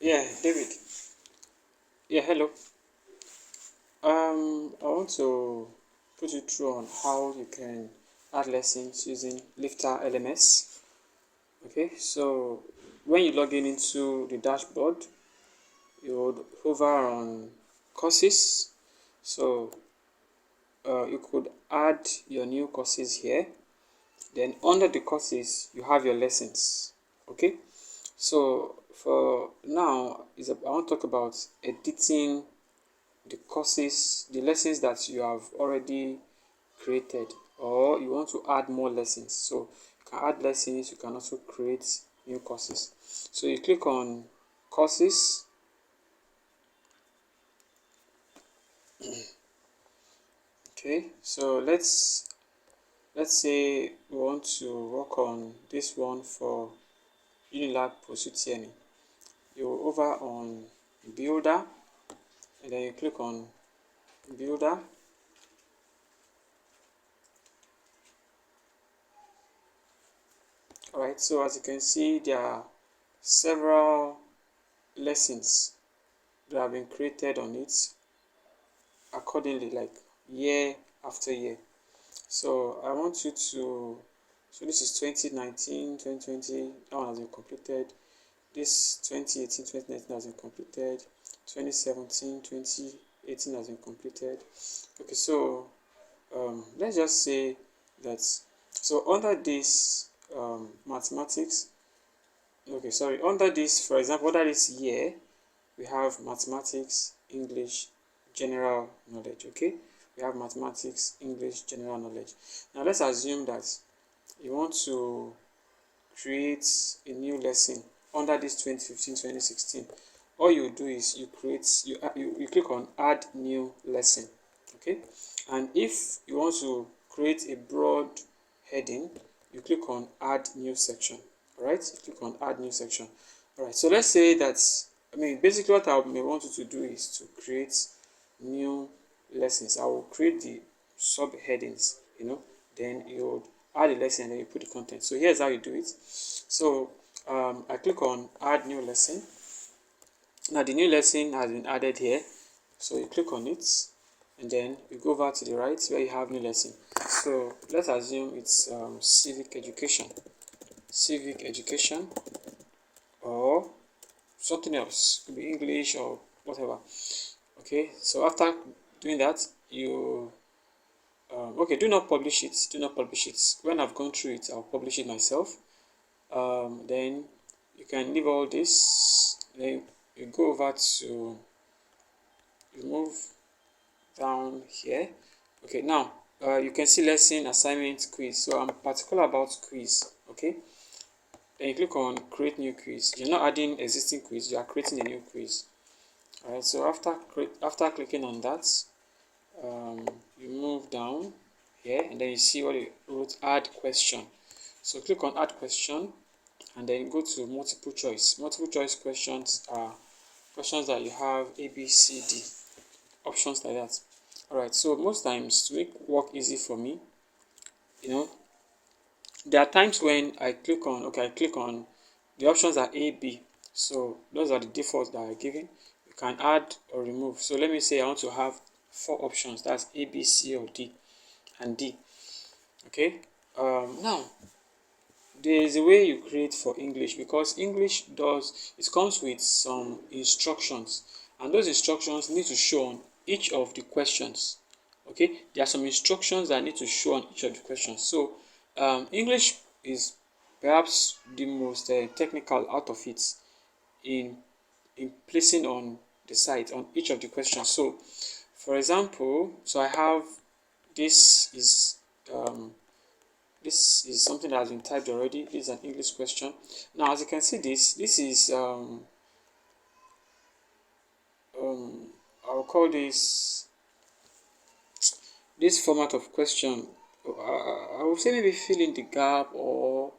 Yeah, David. Yeah, hello. I want to put you through on how you can add lessons using Lifter LMS. Okay, so when you log in into the dashboard, you would hover on courses. So you could add your new courses here. Then under the courses, you have your lessons. Okay, so for now, I want to talk about editing the courses, the lessons that you have already created, or you want to add more lessons. So you can add lessons, you can also create new courses. So you click on courses. Okay, so let's say we want to work on this one for Unilab Prosutieni. You over on builder, and then you click on builder. Alright, so as you can see, there are several lessons that have been created on it accordingly, like year after year. So I want you to, so this is 2019, 2020, that one has been completed. This 2018, 2019 has been completed. 2017, 2018 has been completed. Okay, so let's just say that, so under this mathematics, okay, sorry, under this, for example, under this year, we have mathematics, English, general knowledge. Okay, we have mathematics, English, general knowledge. Now let's assume that you want to create a new lesson under this 2015-2016. All you do is you click on add new lesson. Okay, and if you want to create a broad heading, you click on add new section. All right, you click on add new section. All right, so let's say that, basically what I may want you to do is to create new lessons. I will create the subheadings, then you add the lesson and then you put the content. So here's how you do it. So I click on add new lesson. Now the new lesson has been added here. So you click on it and then you go over to the right where you have new lesson. So let's assume it's civic education, or something else, could be English or whatever. Okay, so after doing that, you okay, do not publish it. When I've gone through it, I'll publish it myself. Then you can leave all this, then you go over to, you move down here. Okay, now you can see lesson, assignment, quiz. So I'm particular about quiz. Okay, then you click on create new quiz. You're not adding existing quiz, you are creating a new quiz. Alright, so after clicking on that, you move down here and then you see what it wrote, add question. So click on add question and then go to multiple choice. Multiple choice questions are questions that you have A, B, C, D, options like that. Alright, so most times to make work easy for me, there are times when I click on the options are A, B. So those are the defaults that are given. You can add or remove. So let me say I want to have 4 options. That's A, B, C, or D, and D. Okay. Now there is a way you create for English, because English comes with some instructions, and those instructions need to show on each of the questions. Okay, there are some instructions that need to show on each of the questions. So English is perhaps the most technical out of it in placing on the site on each of the questions. So for example, so I have this is something that has been typed already. This is an English question. Now as you can see, this is I'll call this format of question. I would say maybe fill in the gap, or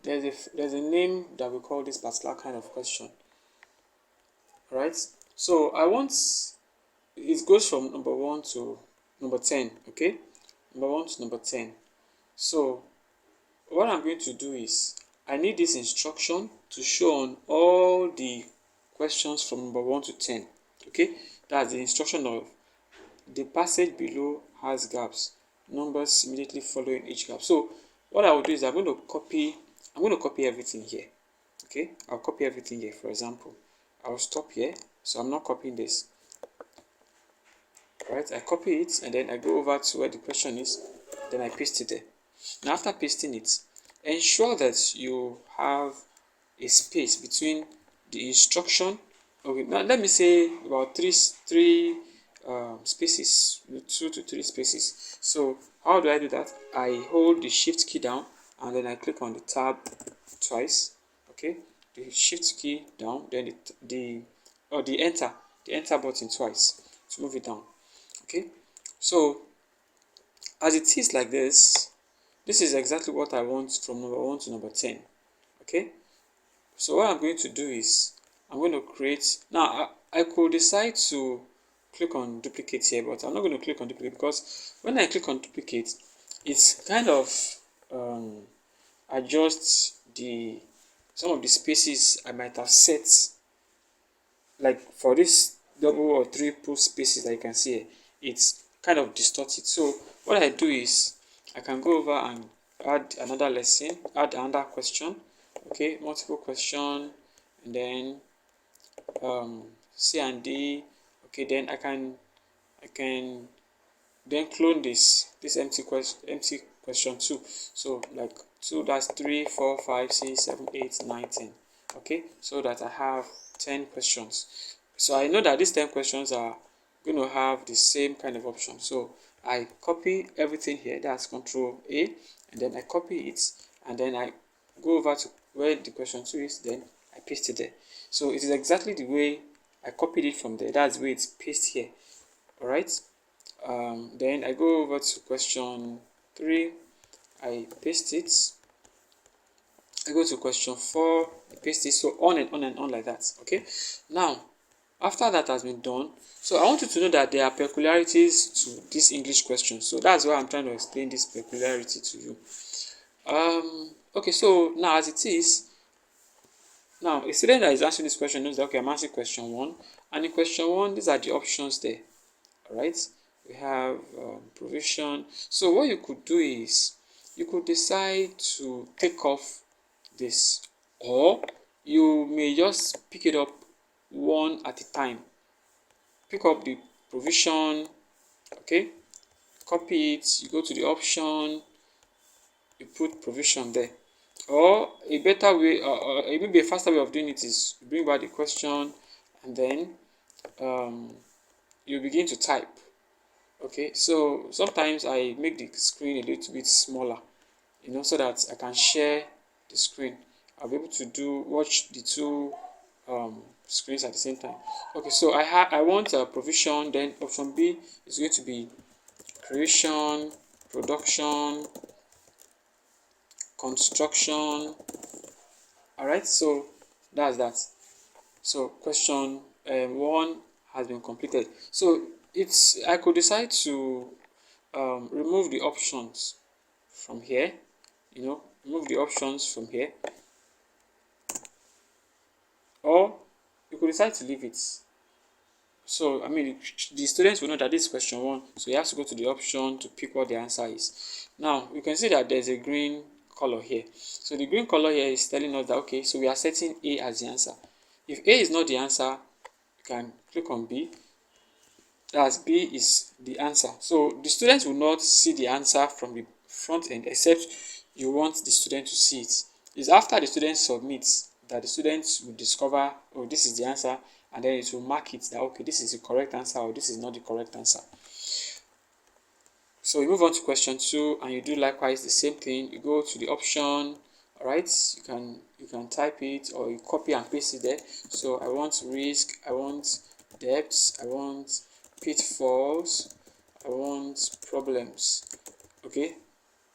there's a name that we call this particular kind of question. Right? So I want, it goes from number 1 to number 10. Okay, number 1 to number 10. So what I'm going to do is I need this instruction to show on all the questions from number 1 to 10. Okay, that's the instruction of the passage below has gaps, numbers immediately following each gap. So what I will do is I'm going to copy everything here. Okay, I'll copy everything here. For example, I'll stop here, so I'm not copying this. Right, I copy it and then I go over to where the question is, then I paste it there. Now after pasting it, ensure that you have a space between the instruction. Okay, now let me say about three spaces, 2 to 3 spaces. So how do I do that? I hold the shift key down and then I click on the tab twice. Okay, the shift key down, then the enter button twice to move it down. Okay, so as it is like this is exactly what I want from number 1 to number 10. Okay, so what I'm going to do is I'm going to create, now I could decide to click on duplicate here, but I'm not going to click on duplicate because when I click on duplicate, it's kind of adjusts some of the spaces I might have set, like for this double or triple spaces that you can see here, it's kind of distorted. So what I do is I can go over and add another lesson, add another question. Okay, multiple question, and then C and D. Okay, then I can then clone this empty question 2. So like 2, that's 3, 4, 5, 6, 7, 8, 9, 10. Okay, so that I have 10 questions. So I know that these 10 questions are going to have the same kind of option. So I copy everything here, that's Control A, and then I copy it, and then I go over to where the question 2 is, then I paste it there. So it is exactly the way I copied it from there. That's the way it's pasted here. Alright. Then I go over to question 3, I paste it. I go to question 4, I paste it, so on and on and on like that. Okay, now after that has been done, so I want you to know that there are peculiarities to this English question, so that's why I'm trying to explain this peculiarity to you. Okay, so now as it is, now a student that is answering this question knows that, okay, I'm answering question 1, and in question 1, these are the options there. Alright, we have provision. So what you could do is you could decide to take off this, or you may just pick it up one at a time. Pick up the provision, okay, copy it, you go to the option, you put provision there. Or a better way, or maybe a faster way of doing it is you bring back the question and then you begin to type. Okay, so sometimes I make the screen a little bit smaller, so that I can share the screen. I'll be able to watch the two screens at the same time. Okay, so I want a provision, then option B is going to be creation, production, construction. Alright, so that's that. So question 1 has been completed. So I could decide to remove the options from here, remove the options from here, or you could decide to leave it. So I mean, the students will know that this is question 1, so you have to go to the option to pick what the answer is. Now you can see that there's a green color here. So the green color here is telling us that, okay, so we are setting A as the answer. If A is not the answer, you can click on B. As B is the answer. So the students will not see the answer from the front end, except you want the student to see it. It's after the student submits that the students will discover, oh, this is the answer, and then it will mark it that, okay, this is the correct answer or this is not the correct answer. So you move on to question 2 and you do likewise the same thing. You go to the option, alright, you can type it or you copy and paste it there. So I want risk, I want debts, I want pitfalls, I want problems. Okay,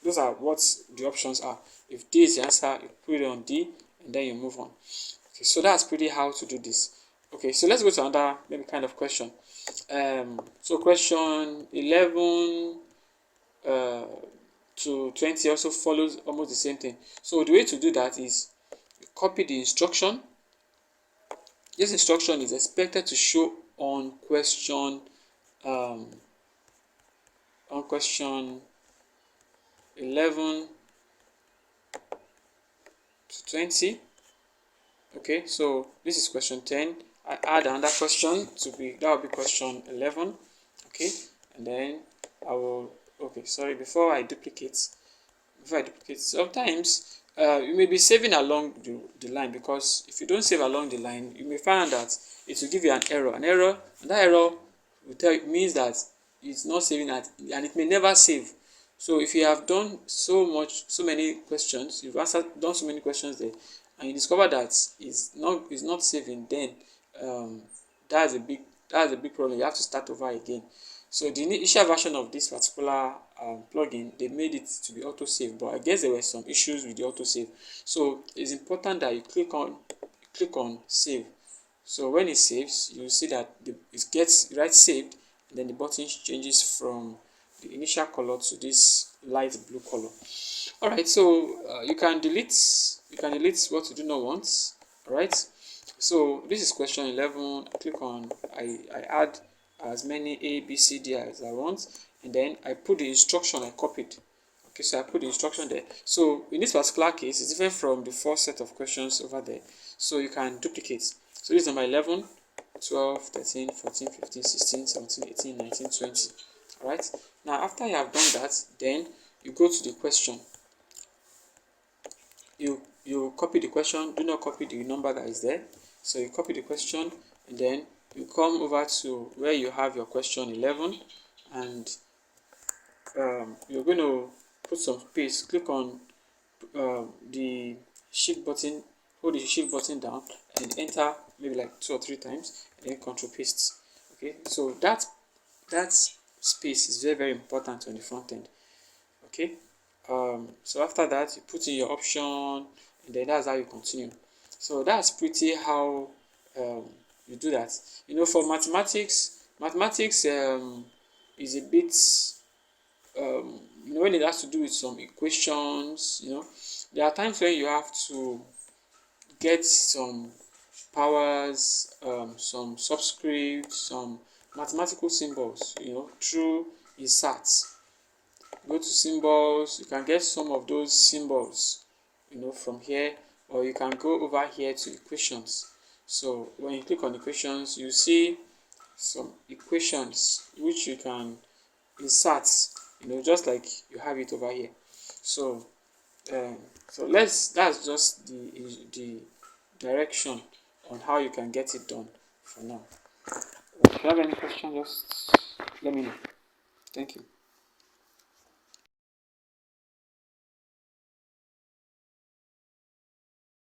those are what the options are. If D is the answer, you put it on D and then you move on. Okay, so that's pretty how to do this. Okay, so let's go to another maybe kind of question. So question 11, to 20 also follows almost the same thing. So the way to do that is you copy the instruction. This instruction is expected to show on question 11 to 20. Okay, so this is question 10. I add another question to be, that will be question 11. Okay, and then I will, okay, sorry, before I duplicate, sometimes you may be saving along the line, because if you don't save along the line, you may find that it will give you an error, and that error will tell you, means that it's not saving at, and it may never save. So if you have done so many questions, you've done so many questions there, and you discover that it's not saving, then um, that's a big problem. You have to start over again. So the initial version of this particular plugin, they made it to be auto save, but I guess there were some issues with the auto save. So it's important that you click on save. So when it saves, you see that it gets right saved, and then the button changes from the initial color to this light blue color. All right, so you can delete what you do not want. All right, so this is question 11. I click on, I add as many A, B, C, D as I want, and then I put the instruction I copied. Okay, so I put the instruction there. So in this particular case, it's different from the first set of questions over there. So you can duplicate. So this is number 11, 12, 13, 14, 15, 16, 17, 18, 19, 20. All right. Now after you have done that, then you go to the question. You copy the question. Do not copy the number that is there. So you copy the question, and then you come over to where you have your question 11, and you're going to put some space. Click on the shift button, hold the shift button down, and enter maybe like 2 or 3 times, and then control paste. Okay, so that space is very important on the front end. Okay, so after that, you put in your option, and then that's how you continue. So that's pretty how you do that. For mathematics is a bit when it has to do with some equations. There are times when you have to get some powers, some subscripts, some mathematical symbols, through insert. Go to symbols, you can get some of those symbols, from here, or you can go over here to equations. So when you click on equations, you see some equations which you can insert, just like you have it over here. So that's just the direction on how you can get it done for now. If you have any question, just let me know. Thank you.